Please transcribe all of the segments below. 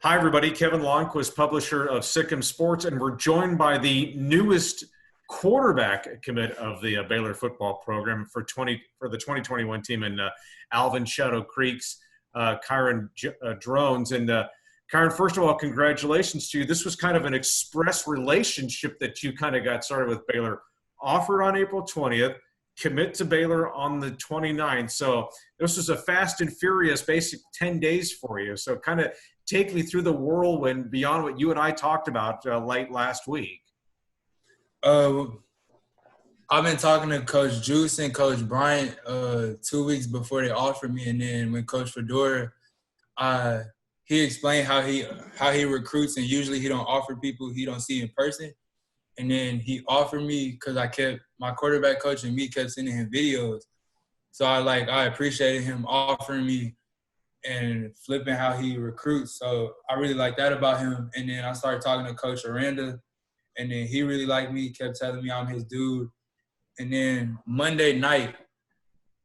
Hi, everybody. Kevin Lonnquist, publisher of Sikkim Sports, and we're joined by the newest quarterback commit of the Baylor football program for the 2021 team, and Alvin Shadow Creek's Kyron Drones. And Kyron, first of all, congratulations to you. This was kind of an express relationship that you kind of got started with Baylor. Offered on April 20th, commit to Baylor on the 29th. So this was a fast and furious basic 10 days for you. So kind of take me through the whirlwind beyond what you and I talked about late last week. I've been talking to Coach Juice and Coach Bryant 2 weeks before they offered me, and then when Coach Fedora, he explained how he recruits, and usually he don't offer people he don't see in person. And then he offered me because my quarterback coach and me kept sending him videos. So I appreciated him offering me and flipping how he recruits. So I really like that about him. And then I started talking to Coach Aranda, and then he really liked me, kept telling me I'm his dude. And then Monday night,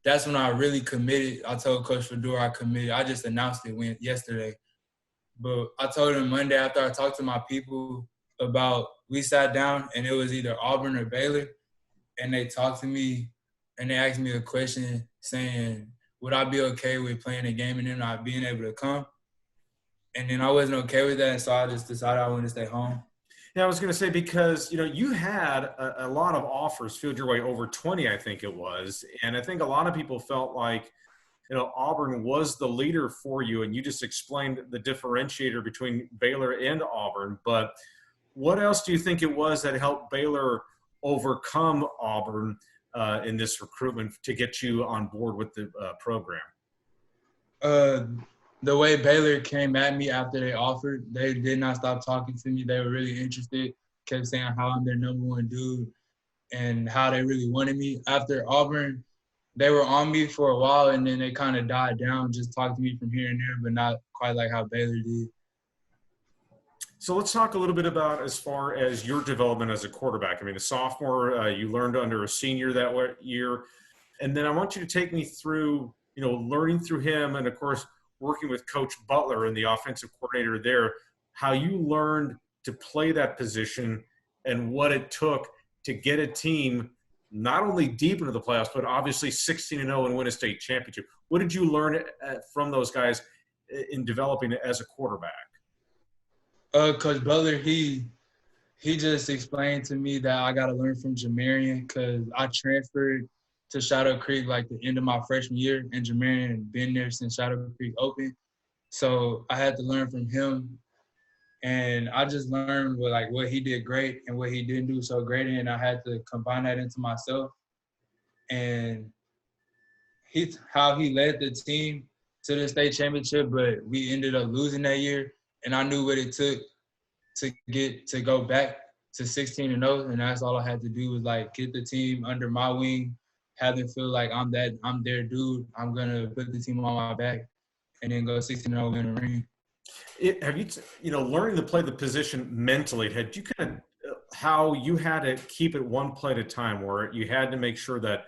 that's when I really committed. I told Coach Fedora I committed. I just announced it yesterday. But I told him Monday after I talked to my people we sat down, and it was either Auburn or Baylor, and they talked to me, and they asked me a question saying, would I be okay with playing a game and then not being able to come? And then I wasn't okay with that, and so I just decided I wanted to stay home. Yeah, I was going to say, because, you had a lot of offers field your way, over 20, I think it was. And I think a lot of people felt like, Auburn was the leader for you, and you just explained the differentiator between Baylor and Auburn. But what else do you think it was that helped Baylor overcome Auburn in this recruitment to get you on board with the program? The way Baylor came at me after they offered, they did not stop talking to me. They were really interested, kept saying how I'm their number one dude and how they really wanted me. After Auburn, they were on me for a while, and then they kind of died down, just talked to me from here and there, but not quite like how Baylor did. So let's talk a little bit about as far as your development as a quarterback. I mean, a sophomore, you learned under a senior that year. And then I want you to take me through, learning through him and, of course, working with Coach Butler and the offensive coordinator there, how you learned to play that position and what it took to get a team not only deep into the playoffs, but obviously 16-0 and win a state championship. What did you learn from those guys in developing as a quarterback? Coach Butler, he just explained to me that I got to learn from Jamarian, because I transferred to Shadow Creek like the end of my freshman year, and Jamarian had been there since Shadow Creek opened. So I had to learn from him, and I just learned what he did great and what he didn't do so great, and I had to combine that into myself. And how he led the team to the state championship, but we ended up losing that year. And I knew what it took to go back to 16-0, and that's all I had to do was get the team under my wing, have them feel like I'm their dude. I'm gonna put the team on my back, and then go 16-0, win a ring. Have you, learning to play the position mentally? Had you kind of how you had to keep it one play at a time, where you had to make sure that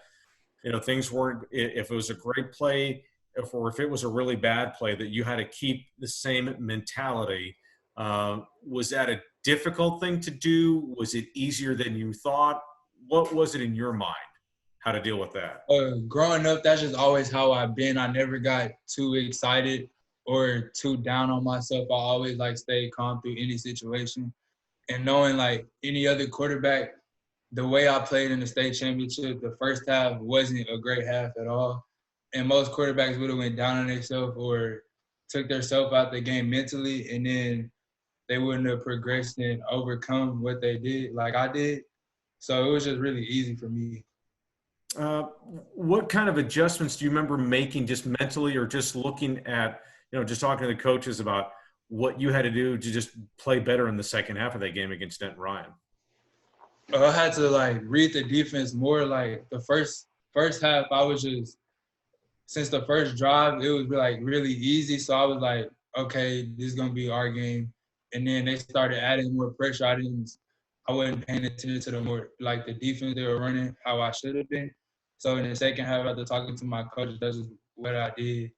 things weren't, if it was a great play, if it was a really bad play, that you had to keep the same mentality. Was that a difficult thing to do? Was it easier than you thought? What was it in your mind, how to deal with that? Growing up, that's just always how I've been. I never got too excited or too down on myself. I always stayed calm through any situation. And knowing any other quarterback, the way I played in the state championship, the first half wasn't a great half at all. And most quarterbacks would have went down on themselves or took themselves out the game mentally, and then they wouldn't have progressed and overcome what they did like I did. So it was just really easy for me. What kind of adjustments do you remember making, just mentally, or just looking at, just talking to the coaches about what you had to do to just play better in the second half of that game against Denton Ryan? I had to read the defense more. The first half, I was just, since the first drive, it was really easy. So I was okay, this is gonna be our game. And then they started adding more pressure. I wasn't paying attention to the more the defense they were running, how I should have been. So in the second half, after talking to my coach, that's just what I did.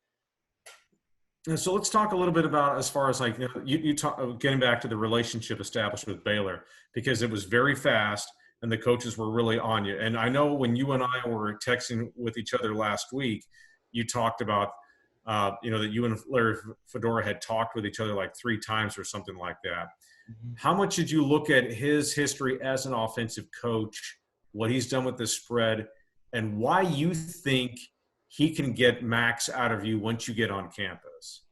And so let's talk a little bit about as far as like you talk getting back to the relationship established with Baylor because it was very fast and the coaches were really on you. And I know when you and I were texting with each other last week, you talked about that you and Larry Fedora had talked with each other like 3 times or something like that. Mhm. How much did you look at his history as an offensive coach, what he's done with the spread, and why you think he can get max out of you once you get on campus?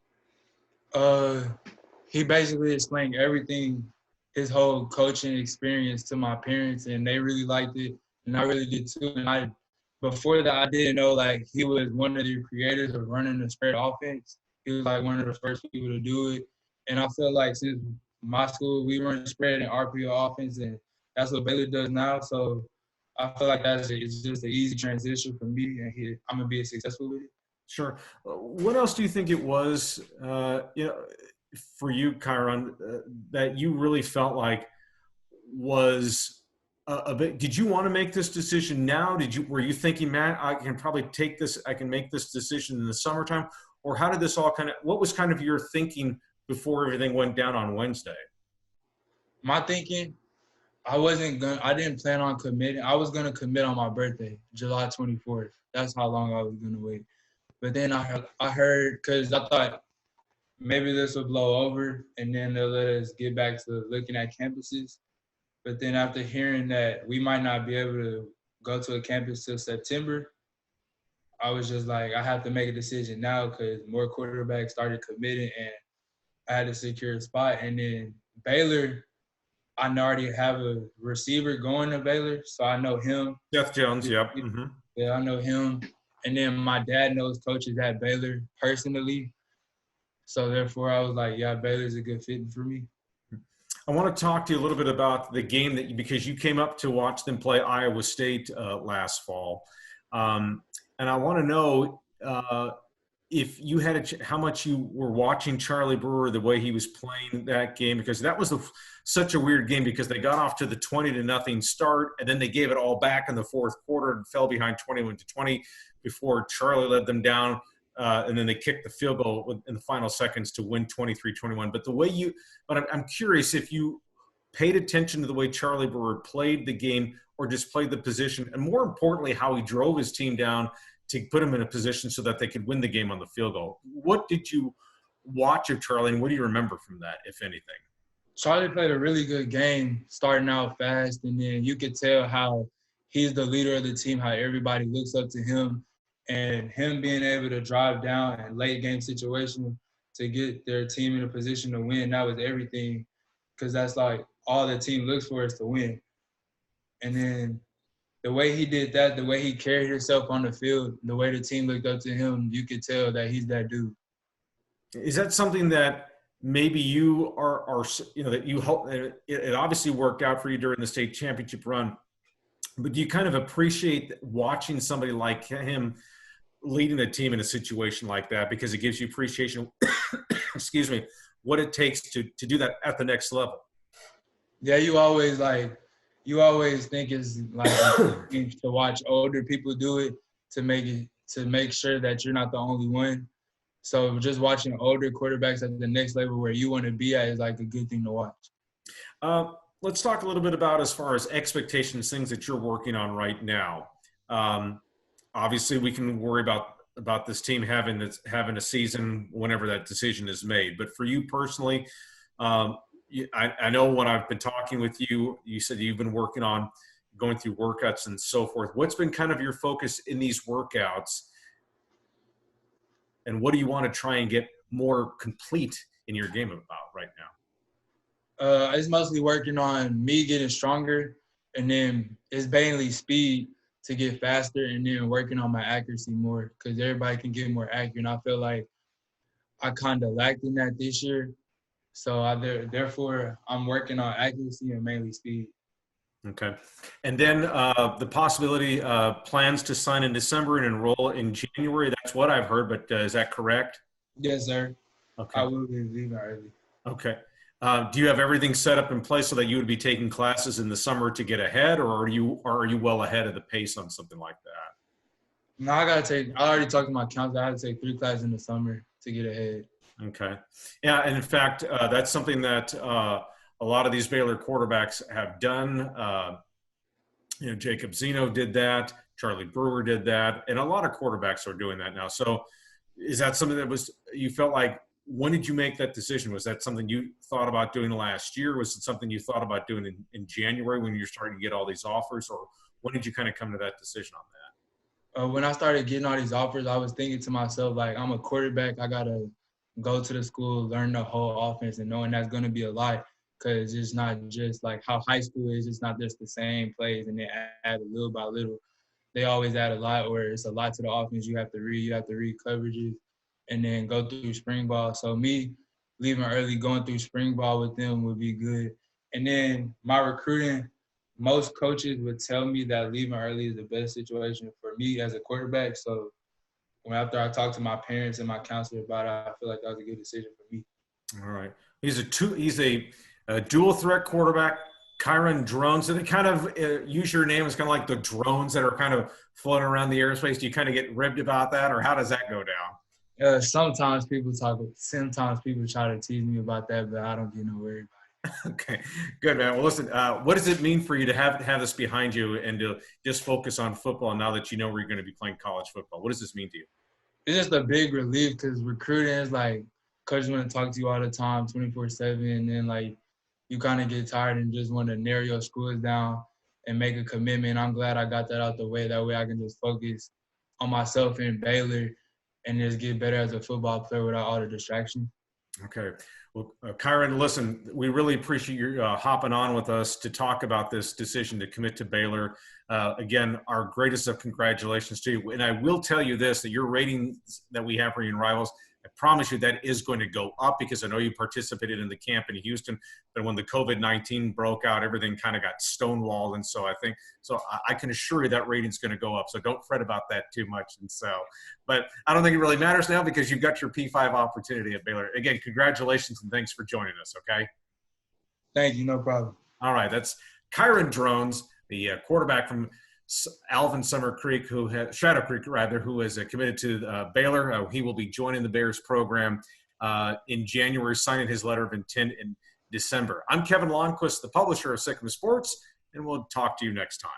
Uh, he basically explained everything, his whole coaching experience to my parents, and they really liked it, and I really did too. And before that, I didn't know like he was one of the creators of running the spread offense. He was like one of the first people to do it, and I feel like since my school we run spread and RPO offense, and that's what Baylor does now. So I feel like it's just an easy transition for me, and I'm gonna be successful with it. Sure. What else do you think it was, for you, Kyron, that you really felt like was a bit? Did you want to make this decision now? Were you thinking, man, I can probably take this, I can make this decision in the summertime, or how did this all what was kind of your thinking before everything went down on Wednesday? My thinking, I didn't plan on committing. I was gonna commit on my birthday, July 24th. That's how long I was gonna wait. But then I heard, because I thought maybe this will blow over and then they'll let us get back to looking at campuses. But then after hearing that we might not be able to go to a campus till September, I was just like, I have to make a decision now because more quarterbacks started committing and I had to secure a spot. And then Baylor, I already have a receiver going to Baylor, so I know him. Seth Jones, yep. Mm-hmm. Yeah, I know him. And then my dad knows coaches at Baylor personally. So therefore, I was like, yeah, Baylor's a good fit for me. I want to talk to you a little bit about the game because you came up to watch them play Iowa State last fall, and I want to know if you had how much you were watching Charlie Brewer, the way he was playing that game, because that was such a weird game because they got off to the 20-0 start and then they gave it all back in the fourth quarter and fell behind 21-20 before Charlie led them down. And then they kicked the field goal in the final seconds to win 23-21. But I'm curious if you paid attention to the way Charlie Brewer played the game or just played the position, and more importantly, how he drove his team down to put him in a position so that they could win the game on the field goal. What did you watch of Charlie, and what do you remember from that, if anything? Charlie played a really good game, starting out fast, and then you could tell how he's the leader of the team, how everybody looks up to him. And him being able to drive down in late game situation to get their team in a position to win, that was everything, because that's like all the team looks for is to win. And then the way he did that, the way he carried himself on the field, the way the team looked up to him, you could tell that he's that dude. Is that something that maybe you are that you hope it obviously worked out for you during the state championship run, but do you kind of appreciate watching somebody like him leading a team in a situation like that because it gives you appreciation, excuse me, what it takes to do that at the next level? Yeah, you always think it's like to watch older people do it to make sure that you're not the only one. So just watching older quarterbacks at the next level where you want to be at is like a good thing to watch. Let's talk a little bit about as far as expectations, things that you're working on right now. Obviously, we can worry about this team having a season whenever that decision is made. But for you personally, I know when I've been talking with you, you said you've been working on going through workouts and so forth. What's been kind of your focus in these workouts, and what do you want to try and get more complete in your game about right now? It's mostly working on me getting stronger, and then it's mainly speed to get faster, and then working on my accuracy more because everybody can get more accurate. And I feel like I kind of lacked in that this year. So therefore, I'm working on accuracy and mainly speed. Okay. And then the possibility plans to sign in December and enroll in January. That's what I've heard, but is that correct? Yes, sir. Okay. I will be leaving early. Okay. Do you have everything set up in place so that you would be taking classes in the summer to get ahead, or are you well ahead of the pace on something like that? No, I already talked to my counselor. I had to take 3 classes in the summer to get ahead. Okay. Yeah, and in fact, that's something that a lot of these Baylor quarterbacks have done. Jacob Zeno did that. Charlie Brewer did that, and a lot of quarterbacks are doing that now. So, is that something that was you felt like? When did you make that decision? Was that something you thought about doing last year? Was it something you thought about doing in January when you're starting to get all these offers, or when did you kind of come to that decision on When I started getting all these offers, I was thinking to myself, like, I'm a quarterback. I got to go to the school, learn the whole offense, and knowing that's going to be a lot because it's not just like how high school is. It's not just the same plays and they add a little by little. They always add a lot, or it's a lot to the offense. You have to read coverages, and then go through spring ball. So me leaving early, going through spring ball with them would be good. And then my recruiting, most coaches would tell me that leaving early is the best situation for me as a quarterback. So after I talked to my parents and my counselor about it, I feel like that was a good decision for me. that? All right. He's a dual threat quarterback. Kyron drones. Do they kind of use your name as kind of like the drones that are kind of floating around the airspace? Do you kind of get ribbed about that, or how does that go down? Sometimes people try to tease me about that, but I don't get no worry about it. Okay, good, man. Well, listen, what does it mean for you to have this behind you and to just focus on football now that you know where you're going to be playing college football? What does this mean to you? It's just a big relief because recruiting is like coaches want to talk to you all the time, 24/7, and then like you kind of get tired and just want to narrow your scores down and make a commitment. I'm glad I got that out the way. That way I can just focus on myself in Baylor and just get better as a football player without all the distractions. Okay. Well, Kyron, listen, we really appreciate you hopping on with us to talk about this decision to commit to Baylor. Again, our greatest of congratulations to you. And I will tell you this, that your ratings that we have for you in Rivals, I promise you that is going to go up because I know you participated in the camp in Houston, but when the COVID-19 broke out, everything kind of got stonewalled. And so I can assure you that rating's going to go up. So don't fret about that too much. And so, but I don't think it really matters now because you've got your P5 opportunity at Baylor. Again, congratulations and thanks for joining us. Okay. Thank you. No problem. All right. That's Kyron Drones, the quarterback from Shadow Creek, who is committed to Baylor. He will be joining the Bears program in January, signing his letter of intent in December. I'm Kevin Lonnquist, the publisher of Sikkim Sports, and we'll talk to you next time.